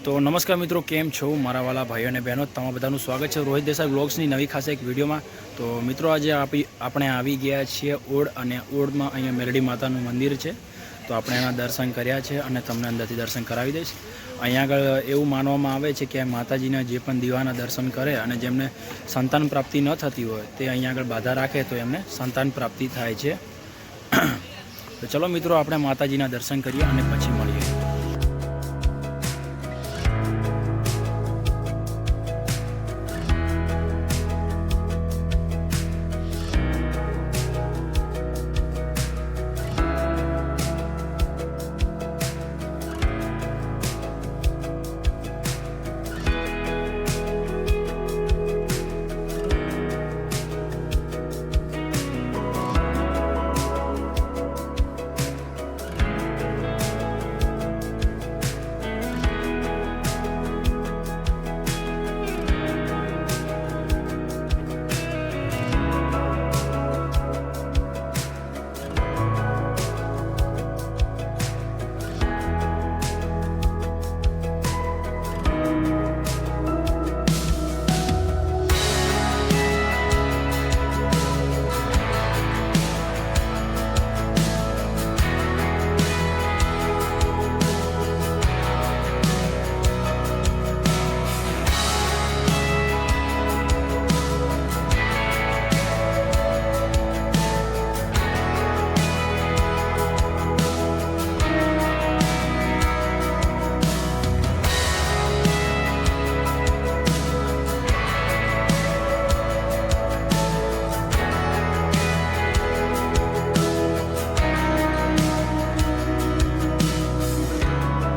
तो नमस्कार मित्रों, केम छो मारा वाला भाईओ ने बहनों, तमाम बधाનું સ્વાગત છે રોહિત દેસાઈ વ્લોગ્સની નવી ખાસ એક વિડીયોમાં। તો મિત્રો આજે આપણે આવી ગયા છીએ ઓડ, અને ઓડમાં અહીંયા મેલડી માતાનું મંદિર છે। તો આપણે એના દર્શન કર્યા છે અને તમને અંદરથી દર્શન કરાવી દઈશ। અહીંયા આગળ એવું માનવામાં આવે છે કે માતાજીના જે પણ દીવાના દર્શન કરે અને જેમને સંતાન પ્રાપ્તિ ન થતી હોય તે અહીંયા આગળ બાધા રાખે તો એમને સંતાન પ્રાપ્તિ થાય છે। તો ચલો મિત્રો, આપણે માતાજીના દર્શન કરીએ અને પછી મળીએ।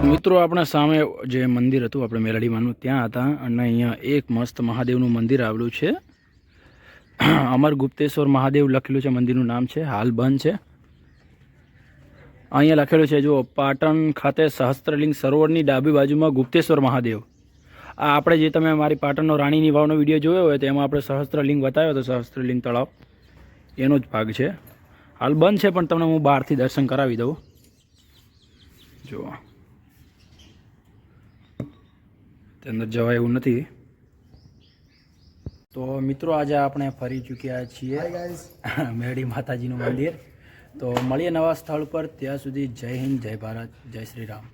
मित्रों, अपना सामे जे मंदिर हतुं आपणे मेलडी मानुं त्यां हता, अने अहींया एक मस्त महादेवनुं मंदिर आवेलुं छे। अमर गुप्तेश्वर महादेव लखेलुं छे, मंदिरनुं नाम छे। हाल बंध छे। अहींया लखेलुं छे जो पाटण खाते सहस्त्रलिंग सरोवरनी डाबी बाजुमां गुप्तेश्वर महादेव। आ आपणे जे तमे मारी पाटणनो राणीनी वावनो विडियो जोयो होय तो एमां आपणे सहस्त्रलिंग बताव्यो तो सहस्त्रलिंग तळाव एनो ज भाग छे। हाल बंध छे, पण तमने हुं बहारथी दर्शन करावी दઉં। जो अंदर जवाय एवं नहीं। तो मित्रों, आज आपणे फरी चूक्या छीए मेलडी माताजीनुं मंदिर। तो मळीए नवा स्थळ पर, त्यां सुधी जय हिंद, जय भारत, जय श्री राम।